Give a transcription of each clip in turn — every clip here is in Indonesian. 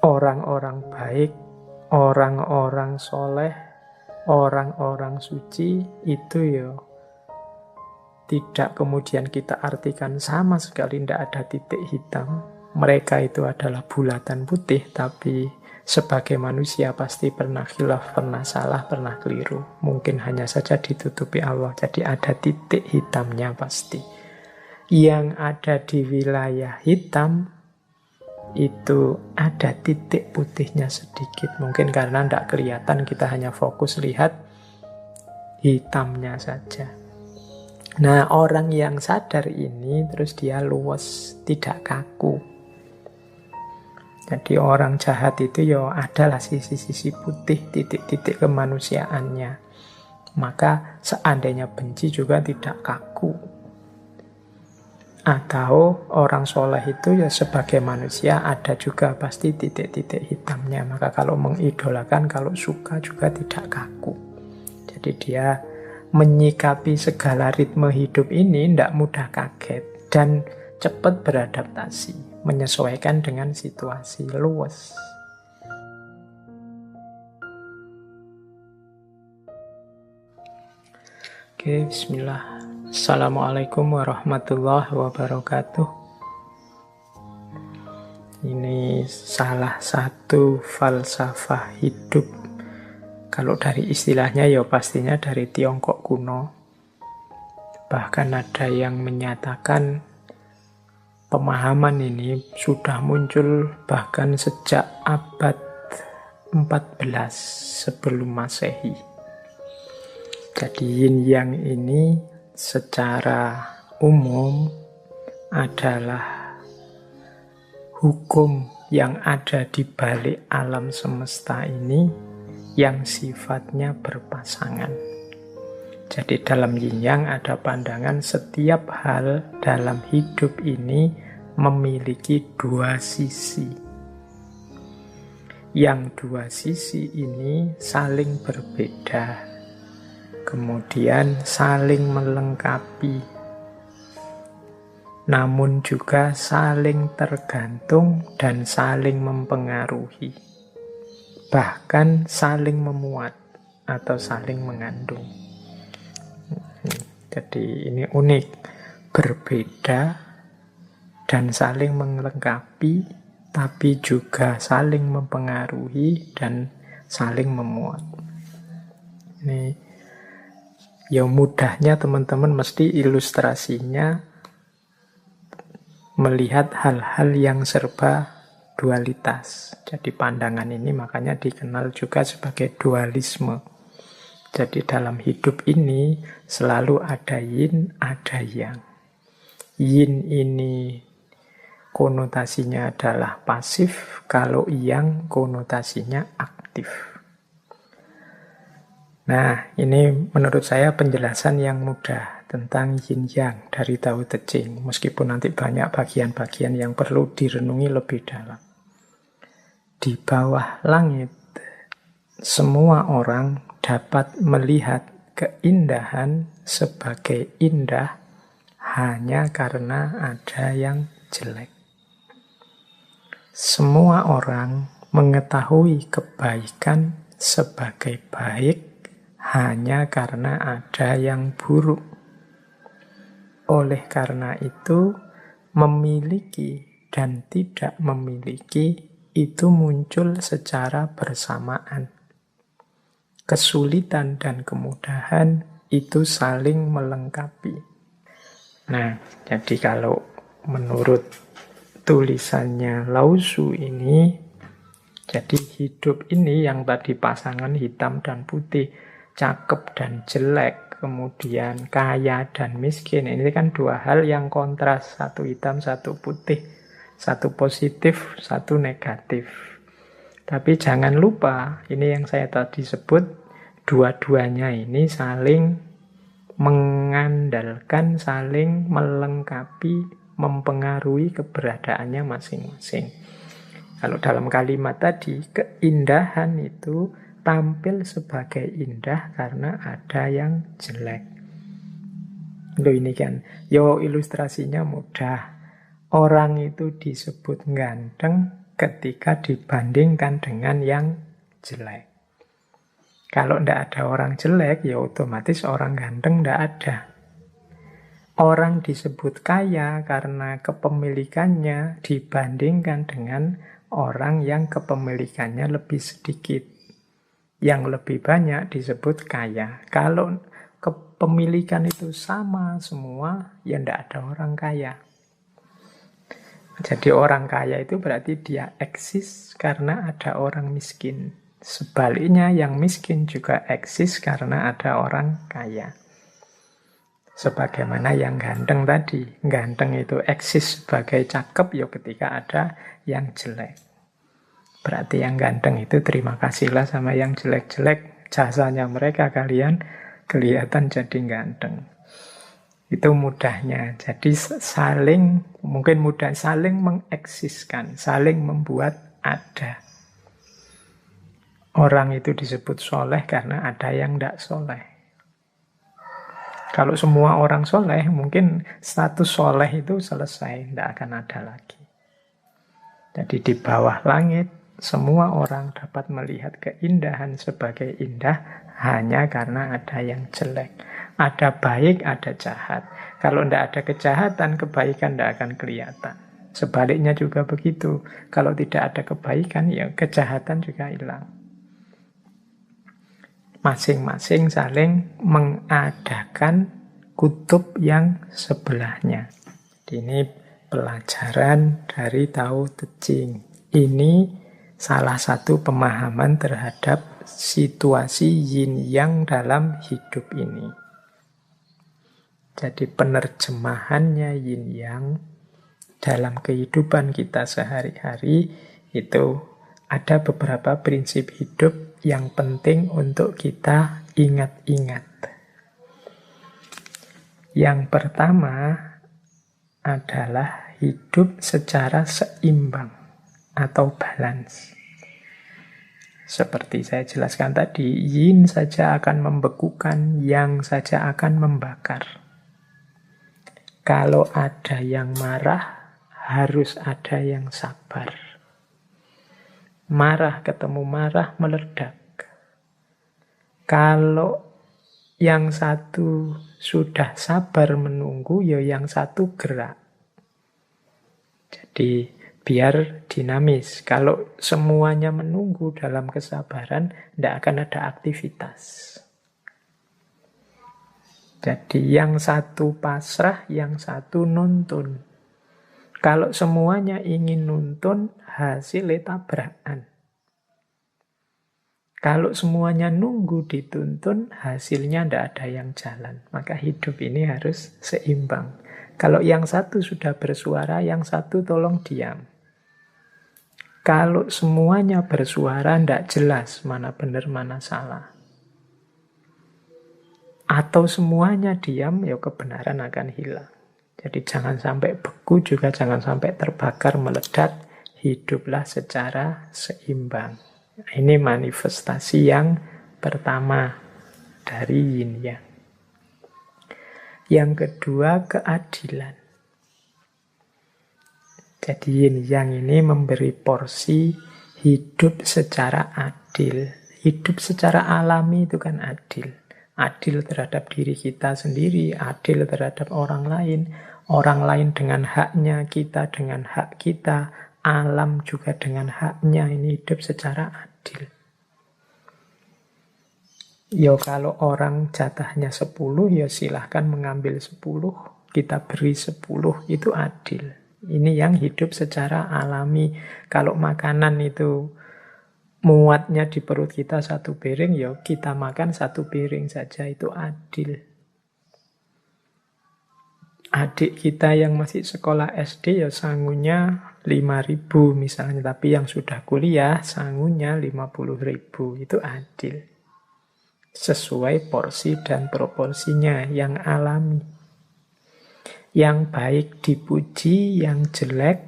orang-orang baik, orang-orang soleh, orang-orang suci itu ya tidak kemudian kita artikan sama sekali, tidak ada titik hitam. Mereka itu adalah bulatan putih, tapi sebagai manusia pasti pernah khilaf, pernah salah, pernah keliru. Mungkin hanya saja ditutupi Allah. Jadi ada titik hitamnya pasti. Yang ada di wilayah hitam itu ada titik putihnya sedikit. Mungkin karena tidak kelihatan, kita hanya fokus lihat hitamnya saja. Nah, orang yang sadar ini terus dia luwes, tidak kaku. Jadi orang jahat itu ya adalah sisi-sisi putih, titik-titik kemanusiaannya. Maka seandainya benci juga tidak kaku. Atau orang soleh itu ya sebagai manusia ada juga pasti titik-titik hitamnya. Maka kalau mengidolakan, kalau suka juga tidak kaku. Jadi dia menyikapi segala ritme hidup ini tidak mudah kaget dan cepat beradaptasi, menyesuaikan dengan situasi, luwes. Oke, bismillah. Assalamualaikum warahmatullahi wabarakatuh. Ini salah satu falsafah hidup. Kalau dari istilahnya ya pastinya dari Tiongkok kuno. Bahkan ada yang menyatakan pemahaman ini sudah muncul bahkan sejak abad 14 sebelum Masehi. Jadi yin yang ini secara umum adalah hukum yang ada di balik alam semesta ini yang sifatnya berpasangan. Jadi dalam yin yang ada pandangan setiap hal dalam hidup ini memiliki dua sisi. Yang dua sisi ini saling berbeda, kemudian saling melengkapi, namun juga saling tergantung dan saling mempengaruhi. Bahkan saling memuat atau saling mengandung. Jadi ini unik, berbeda dan saling melengkapi, tapi juga saling mempengaruhi dan saling memuat. Ini ya mudahnya teman-teman mesti ilustrasinya melihat hal-hal yang serba dualitas. Jadi pandangan ini makanya dikenal juga sebagai dualisme. Jadi dalam hidup ini selalu ada yin, ada yang. Yin ini konotasinya adalah pasif, kalau yang konotasinya aktif. Nah, ini menurut saya penjelasan yang mudah tentang yin yang dari Tao Te Ching. Meskipun nanti banyak bagian-bagian yang perlu direnungi lebih dalam. Di bawah langit, semua orang dapat melihat keindahan sebagai indah hanya karena ada yang jelek. Semua orang mengetahui kebaikan sebagai baik hanya karena ada yang buruk. Oleh karena itu, memiliki dan tidak memiliki itu muncul secara bersamaan. Kesulitan dan kemudahan itu saling melengkapi. Nah, jadi kalau menurut tulisannya Lao Tzu ini, jadi hidup ini yang tadi pasangan hitam dan putih, cakep dan jelek, kemudian kaya dan miskin, ini kan dua hal yang kontras, satu hitam, satu putih. Satu positif, satu negatif. Tapi jangan lupa, ini yang saya tadi sebut, dua-duanya ini saling mengandalkan, saling melengkapi, mempengaruhi keberadaannya masing-masing. Kalau dalam kalimat tadi, keindahan itu tampil sebagai indah karena ada yang jelek. Loh ini kan, yo ilustrasinya mudah. Orang itu disebut ganteng ketika dibandingkan dengan yang jelek. Kalau tidak ada orang jelek, ya otomatis orang ganteng tidak ada. Orang disebut kaya karena kepemilikannya dibandingkan dengan orang yang kepemilikannya lebih sedikit. Yang lebih banyak disebut kaya. Kalau kepemilikan itu sama semua, ya tidak ada orang kaya. Jadi orang kaya itu berarti dia eksis karena ada orang miskin. Sebaliknya yang miskin juga eksis karena ada orang kaya. Sebagaimana yang ganteng tadi. Ganteng itu eksis sebagai cakep ya ketika ada yang jelek. Berarti yang ganteng itu terima kasihlah sama yang jelek-jelek. Jasanya mereka kalian kelihatan jadi ganteng. Itu mudahnya. Jadi mungkin mudah saling mengeksiskan, saling membuat ada. Orang itu disebut soleh karena ada yang tidak soleh. Kalau semua orang soleh, mungkin status soleh itu selesai, tidak akan ada lagi. Jadi di bawah langit, semua orang dapat melihat keindahan sebagai indah hanya karena ada yang jelek. Ada baik, ada jahat. Kalau tidak ada kejahatan, kebaikan tidak akan kelihatan. Sebaliknya juga begitu. Kalau tidak ada kebaikan, ya kejahatan juga hilang. Masing-masing saling mengadakan kutub yang sebelahnya. Ini pelajaran dari Tao Te Ching. Ini salah satu pemahaman terhadap situasi yin yang dalam hidup ini. Jadi penerjemahannya yin yang dalam kehidupan kita sehari-hari itu ada beberapa prinsip hidup yang penting untuk kita ingat-ingat. Yang pertama adalah hidup secara seimbang atau balance. Seperti saya jelaskan tadi, yin saja akan membekukan, yang saja akan membakar. Kalau ada yang marah, harus ada yang sabar. Marah ketemu marah meledak. Kalau yang satu sudah sabar menunggu, ya yang satu gerak. Jadi biar dinamis. Kalau semuanya menunggu dalam kesabaran, tidak akan ada aktivitas. Jadi yang satu pasrah, yang satu nuntun. Kalau semuanya ingin nuntun, hasilnya tabrakan. Kalau semuanya nunggu dituntun, hasilnya tidak ada yang jalan. Maka hidup ini harus seimbang. Kalau yang satu sudah bersuara, yang satu tolong diam. Kalau semuanya bersuara, tidak jelas mana benar, mana salah. Atau semuanya diam, ya kebenaran akan hilang. Jadi jangan sampai beku, juga jangan sampai terbakar, meledak. Hiduplah secara seimbang. Ini manifestasi yang pertama dari yin yang. Yang kedua, keadilan. Jadi yin yang ini memberi porsi hidup secara adil. Hidup secara alami itu kan adil. Adil terhadap diri kita sendiri, adil terhadap orang lain dengan haknya, kita dengan hak kita, alam juga dengan haknya. Ini hidup secara adil. Ya kalau orang jatahnya 10, ya silahkan mengambil 10, kita beri 10, itu adil. Ini yang hidup secara alami. Kalau makanan itu muatnya di perut kita 1 piring, ya kita makan 1 piring saja, itu adil. Adik kita yang masih sekolah SD ya sangunya 5.000 misalnya, tapi yang sudah kuliah sangunya 50.000, itu adil. Sesuai porsi dan proporsinya yang alami. Yang baik dipuji, yang jelek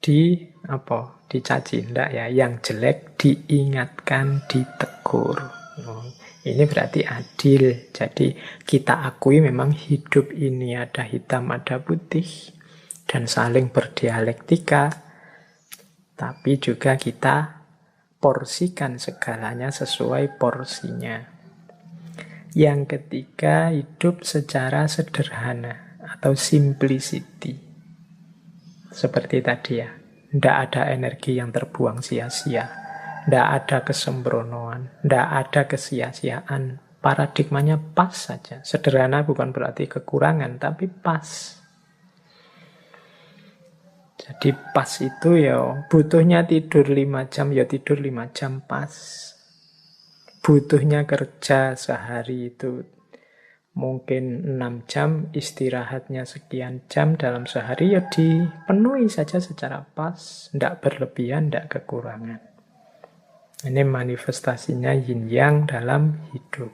dicaci, enggak ya. Yang jelek diingatkan, ditegur. Ini berarti adil. Jadi kita akui memang hidup ini ada hitam, ada putih, dan saling berdialektika. tapi juga kita porsikan segalanya sesuai porsinya. Yang ketiga, hidup secara sederhana atau simplicity. Seperti tadi ya, tidak ada energi yang terbuang sia-sia, tidak ada kesembronoan, tidak ada kesia-siaan. Paradigmanya pas saja. Sederhana bukan berarti kekurangan, tapi pas. Jadi pas itu ya, butuhnya tidur 5 jam, ya tidur 5 jam pas. Butuhnya kerja sehari itu mungkin 6 jam, istirahatnya sekian jam dalam sehari, ya dipenuhi saja secara pas, tidak berlebihan, tidak kekurangan. Ini manifestasinya yin yang dalam hidup.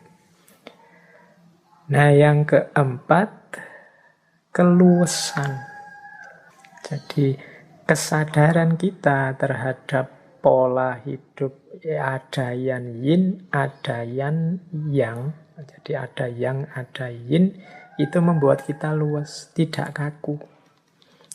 Nah, yang keempat, keluasan. Jadi kesadaran kita terhadap pola hidup, ada yang yin, ada yang yang. Jadi ada yang, ada yin, itu membuat kita luas, tidak kaku.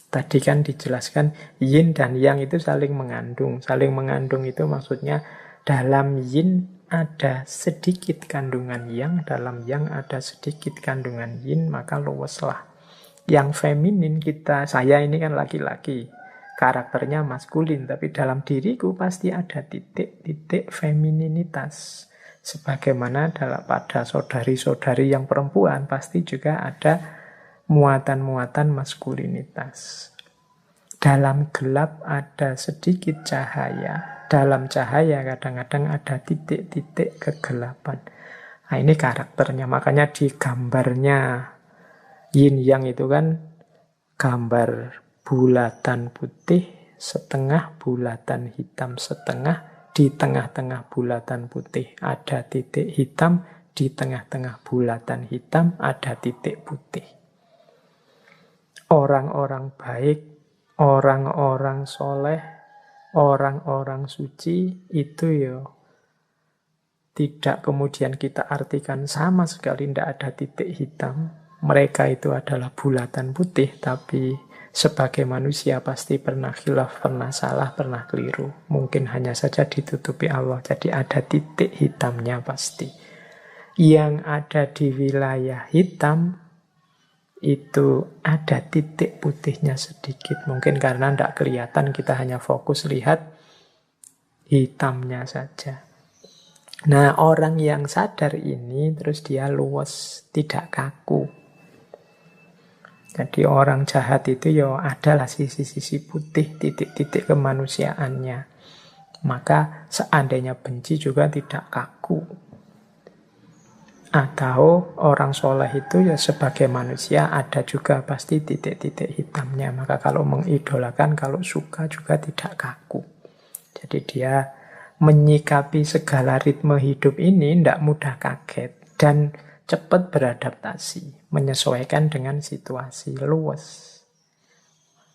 Tadi kan dijelaskan yin dan yang itu saling mengandung. Saling mengandung itu maksudnya dalam yin ada sedikit kandungan yang, dalam yang ada sedikit kandungan yin, maka luweslah. Yang feminin kita, saya ini kan laki-laki, karakternya maskulin, tapi dalam diriku pasti ada titik-titik femininitas. Sebagaimana pada saudari-saudari yang perempuan pasti juga ada muatan-muatan maskulinitas. Dalam gelap ada sedikit cahaya. Dalam cahaya kadang-kadang ada titik-titik kegelapan. Nah, ini karakternya. Makanya di gambarnya yin yang itu kan gambar bulatan putih, setengah bulatan hitam, setengah. Di tengah-tengah bulatan putih ada titik hitam, di tengah-tengah bulatan hitam ada titik putih. Orang-orang baik, orang-orang soleh, orang-orang suci itu ya tidak kemudian kita artikan sama sekali, tidak ada titik hitam. Mereka itu adalah bulatan putih, tapi sebagai manusia pasti pernah khilaf, pernah salah, pernah keliru. Mungkin hanya saja ditutupi Allah. Jadi ada titik hitamnya pasti. Yang ada di wilayah hitam itu ada titik putihnya sedikit. Mungkin karena tidak kelihatan, kita hanya fokus lihat hitamnya saja. Nah, orang yang sadar ini terus dia luas, tidak kaku. Jadi orang jahat itu ya adalah sisi-sisi putih, titik-titik kemanusiaannya. Maka seandainya benci juga tidak kaku. Atau orang soleh itu ya sebagai manusia ada juga pasti titik-titik hitamnya. Maka kalau mengidolakan, kalau suka juga tidak kaku. Jadi dia menyikapi segala ritme hidup ini tidak mudah kaget. Dan cepat beradaptasi, menyesuaikan dengan situasi, luas.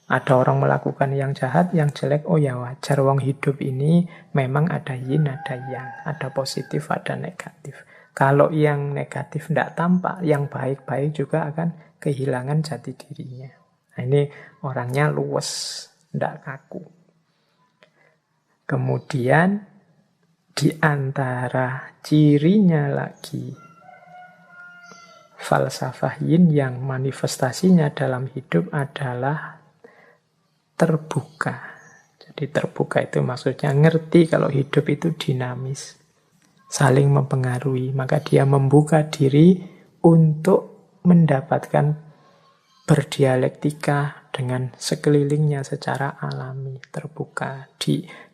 Ada orang melakukan yang jahat, yang jelek, oh ya wajar, wong hidup ini memang ada yin, ada yang, ada positif, ada negatif. Kalau yang negatif tidak tampak, yang baik-baik juga akan kehilangan jati dirinya. Nah, ini orangnya luas, tidak kaku. Kemudian di antara cirinya lagi, falsafah yin yang manifestasinya dalam hidup adalah terbuka. Jadi terbuka itu maksudnya ngerti kalau hidup itu dinamis, saling mempengaruhi. Maka dia membuka diri untuk mendapatkan berdialektika dengan sekelilingnya secara alami, terbuka.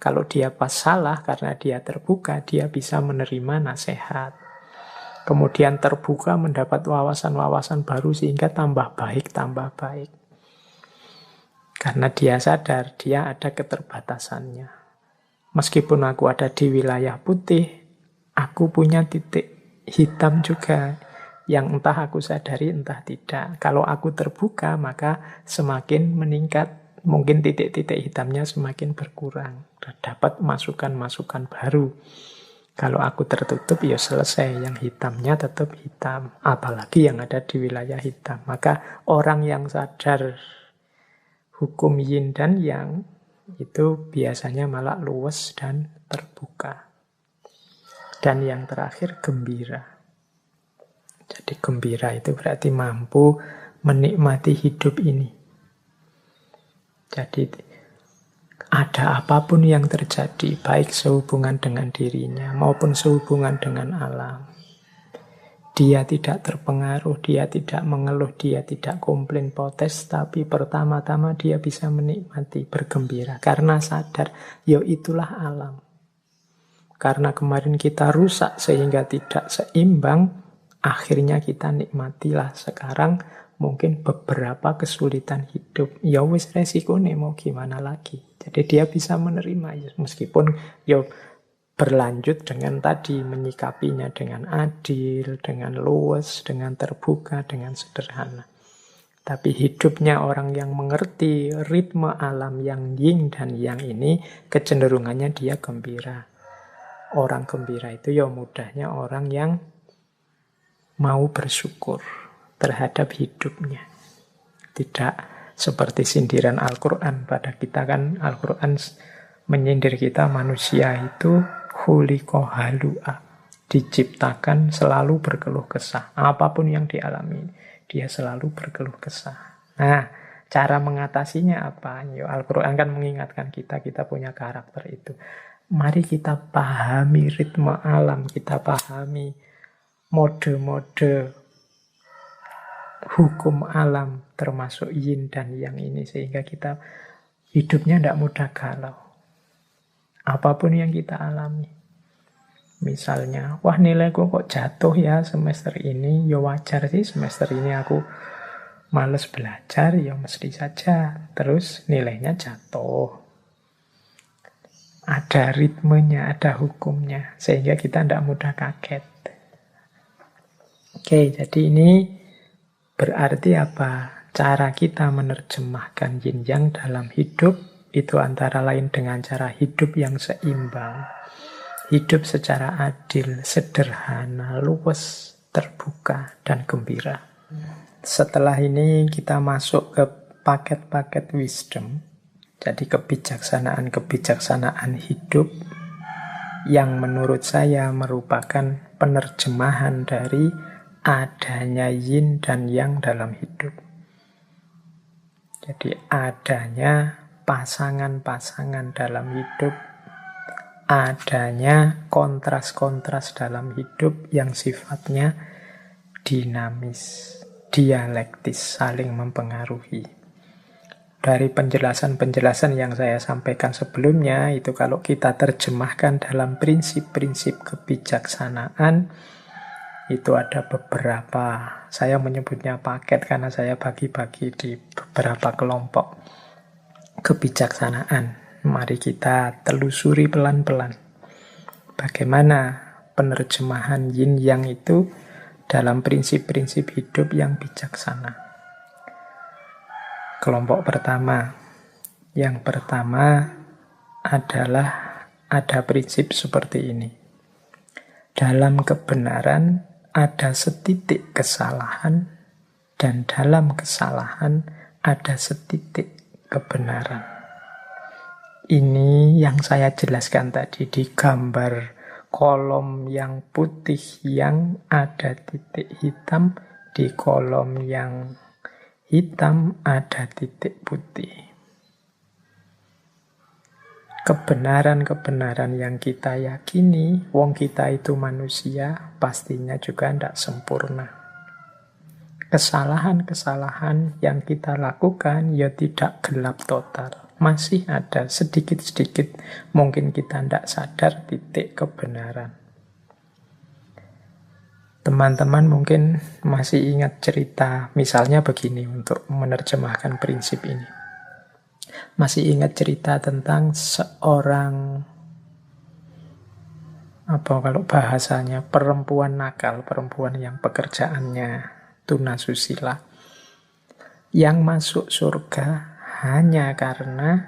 Kalau dia pas salah, karena dia terbuka, dia bisa menerima nasihat. Kemudian terbuka mendapat wawasan-wawasan baru sehingga tambah baik. Karena dia sadar dia ada keterbatasannya. Meskipun aku ada di wilayah putih, aku punya titik hitam juga yang entah aku sadari entah tidak. Kalau aku terbuka maka semakin meningkat, mungkin titik-titik hitamnya semakin berkurang. Dapat masukan-masukan baru. Kalau aku tertutup, ya selesai. Yang hitamnya tetap hitam. Apalagi yang ada di wilayah hitam. Maka orang yang sadar hukum yin dan yang, Itu biasanya malah luwes dan terbuka. Dan yang terakhir gembira. Jadi gembira itu berarti mampu menikmati hidup ini. Jadi ada apapun yang terjadi, baik sehubungan dengan dirinya maupun sehubungan dengan alam, dia tidak terpengaruh, dia tidak mengeluh, dia tidak komplain protes, tapi pertama-tama dia bisa menikmati, bergembira. Karena sadar, ya itulah alam. Karena kemarin kita rusak sehingga tidak seimbang, akhirnya kita nikmatilah sekarang mungkin beberapa kesulitan hidup. Ya wis resiko nih, mau gimana lagi. Jadi dia bisa menerima, ya, meskipun ya berlanjut dengan tadi, menyikapinya dengan adil, dengan luwes, dengan terbuka, dengan sederhana. Tapi hidupnya orang yang mengerti ritme alam yang yin dan yang ini, kecenderungannya dia gembira. Orang gembira itu ya mudahnya orang yang mau bersyukur terhadap hidupnya. Tidak seperti sindiran Al-Quran pada kita, kan Al-Quran menyindir kita manusia itu khuliqa halu'a, diciptakan selalu berkeluh kesah. Apapun yang dialami, dia selalu berkeluh kesah. Nah, cara mengatasinya apa? Ya, Al-Quran kan mengingatkan kita punya karakter itu. Mari kita pahami ritme alam, kita pahami mode-mode hukum alam, termasuk yin dan yang ini, sehingga kita hidupnya tidak mudah galau. Apapun yang kita alami. Misalnya, wah nilaiku kok jatuh ya semester ini, ya wajar sih semester ini aku males belajar, ya mesti saja. Terus nilainya jatuh. Ada ritmenya, ada hukumnya, sehingga kita tidak mudah kaget. Oke, jadi ini berarti apa? Cara kita menerjemahkan yin yang dalam hidup itu antara lain dengan cara hidup yang seimbang. Hidup secara adil, sederhana, luwes, terbuka, dan gembira. Setelah ini kita masuk ke paket-paket wisdom. Jadi kebijaksanaan hidup yang menurut saya merupakan penerjemahan dari adanya yin dan yang dalam hidup. Jadi adanya pasangan-pasangan dalam hidup, adanya kontras-kontras dalam hidup yang sifatnya dinamis, dialektis, saling mempengaruhi. Dari penjelasan-penjelasan yang saya sampaikan sebelumnya, itu kalau kita terjemahkan dalam prinsip-prinsip kebijaksanaan, itu ada beberapa, saya menyebutnya paket karena saya bagi-bagi di beberapa kelompok kebijaksanaan. Mari kita telusuri pelan-pelan bagaimana penerjemahan yin yang itu dalam prinsip-prinsip hidup yang bijaksana. Kelompok pertama. Yang pertama adalah ada prinsip seperti ini. Dalam kebenaran ada setitik kesalahan, dan dalam kesalahan ada setitik kebenaran. Ini yang saya jelaskan tadi di gambar kolom yang putih yang ada titik hitam, di kolom yang hitam ada titik putih. Kebenaran-kebenaran yang kita yakini, wong kita itu manusia, pastinya juga tidak sempurna. Kesalahan-kesalahan yang kita lakukan ya tidak gelap total. Masih ada sedikit-sedikit, mungkin kita tidak sadar, titik kebenaran. Teman-teman mungkin masih ingat cerita, misalnya begini untuk menerjemahkan prinsip ini. Masih ingat cerita tentang seorang, kalau bahasanya, perempuan nakal, perempuan yang pekerjaannya tunasusila, yang masuk surga hanya karena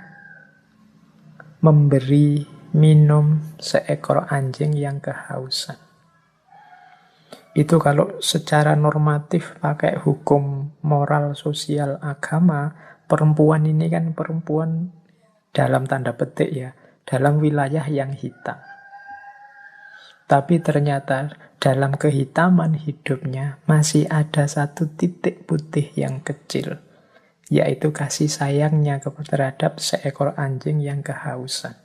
memberi minum seekor anjing yang kehausan. Itu kalau secara normatif pakai hukum moral sosial agama, perempuan ini kan perempuan dalam tanda petik ya, dalam wilayah yang hitam. Tapi ternyata dalam kehitaman hidupnya masih ada satu titik putih yang kecil, yaitu kasih sayangnya terhadap seekor anjing yang kehausan.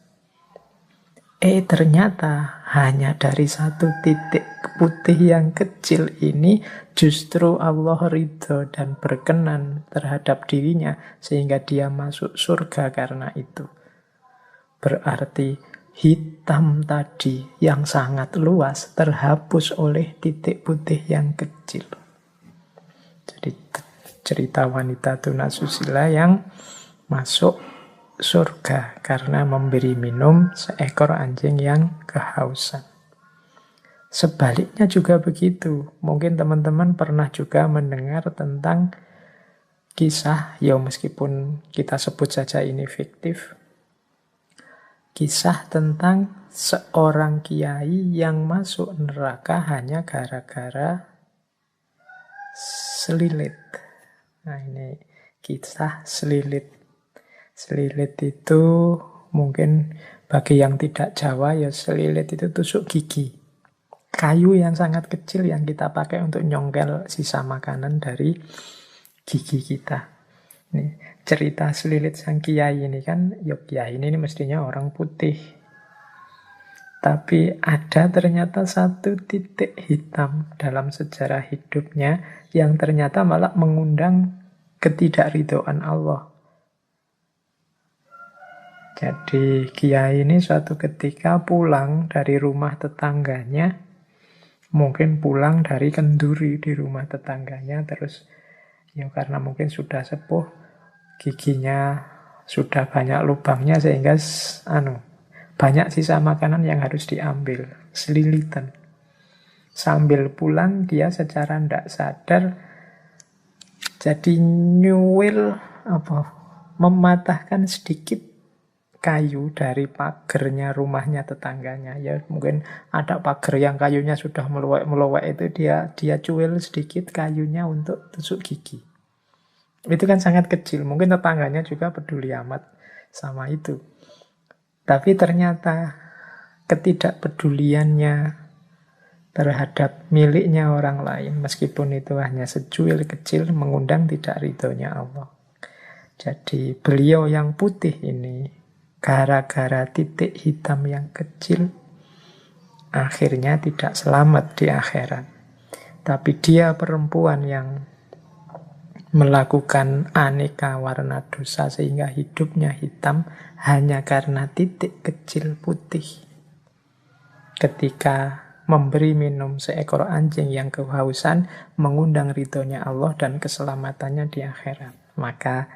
Ternyata hanya dari satu titik putih yang kecil ini justru Allah ridho dan berkenan terhadap dirinya sehingga dia masuk surga karena itu. Berarti hitam tadi yang sangat luas terhapus oleh titik putih yang kecil. Jadi cerita wanita tunasusila yang masuk surga karena memberi minum seekor anjing yang kehausan. Sebaliknya juga begitu. Mungkin teman-teman pernah juga mendengar tentang kisah, ya meskipun kita sebut saja ini fiktif, kisah tentang seorang kiai yang masuk neraka hanya gara-gara selilit. Nah ini kisah selilit. Selilit itu mungkin bagi yang tidak Jawa ya selilit itu tusuk gigi. Kayu yang sangat kecil yang kita pakai untuk nyongkel sisa makanan dari gigi kita. Ini cerita selilit sang kiai ini kan, ya kiai ini mestinya orang putih. Tapi ada ternyata satu titik hitam dalam sejarah hidupnya yang ternyata malah mengundang ketidakridhoan Allah. Jadi kiai ini suatu ketika pulang dari rumah tetangganya, mungkin pulang dari kenduri di rumah tetangganya, terus ya karena mungkin sudah sepuh, giginya sudah banyak lubangnya sehingga banyak sisa makanan yang harus diambil, selilitan. Sambil pulang dia secara tidak sadar jadi nyuwil mematahkan sedikit kayu dari pagernya rumahnya tetangganya. Ya mungkin ada pagar yang kayunya sudah meluwek-meluwek itu dia cuil sedikit kayunya untuk tusuk gigi. Itu kan sangat kecil. Mungkin tetangganya juga peduli amat sama itu. Tapi ternyata ketidakpeduliannya terhadap miliknya orang lain, meskipun itu hanya secuil kecil, mengundang tidak ridhonya Allah. Jadi beliau yang putih ini gara-gara titik hitam yang kecil, akhirnya tidak selamat di akhirat. Tapi dia perempuan yang melakukan aneka warna dosa sehingga hidupnya hitam hanya karena titik kecil putih. Ketika memberi minum seekor anjing yang kehausan, mengundang ridhonya Allah dan keselamatannya di akhirat. Maka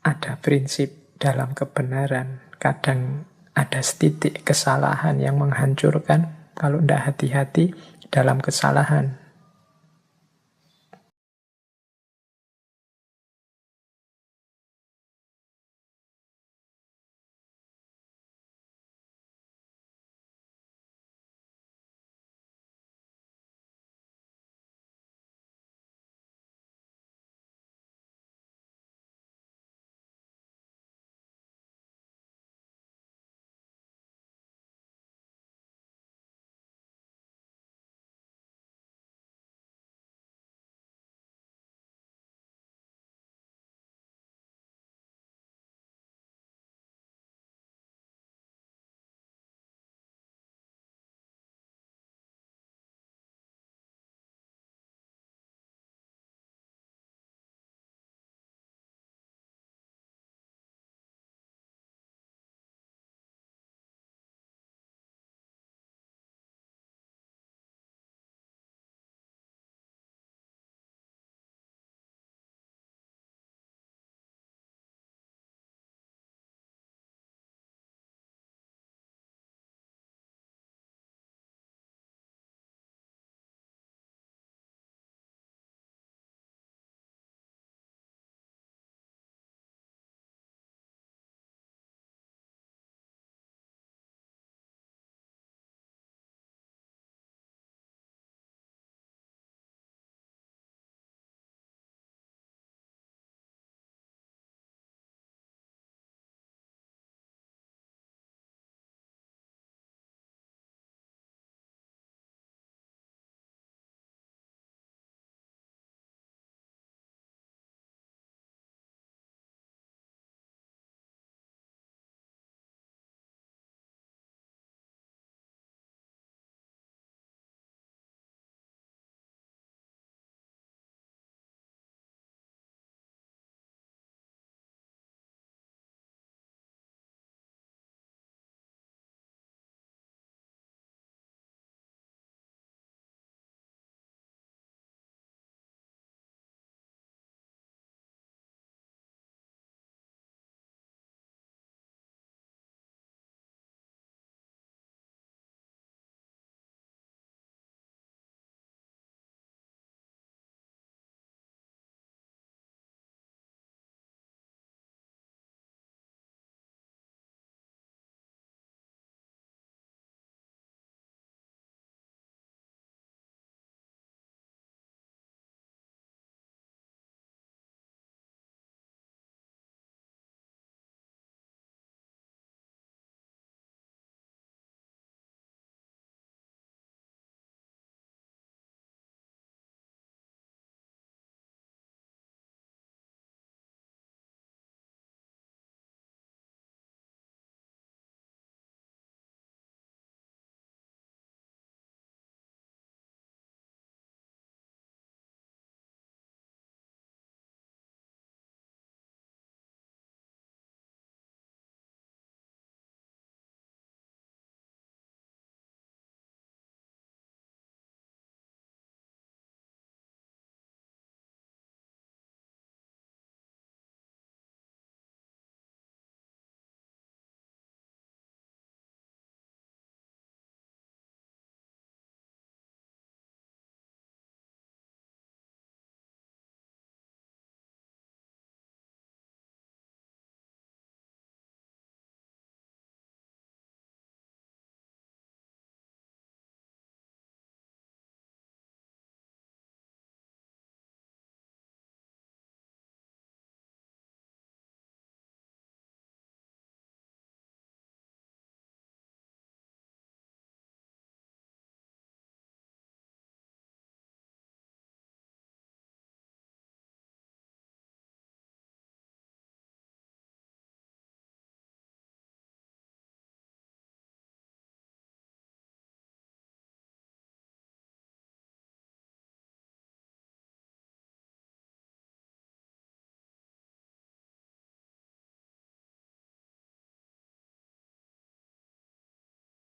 ada prinsip dalam kebenaran, kadang ada setitik kesalahan yang menghancurkan. Kalau tidak hati-hati dalam kesalahan,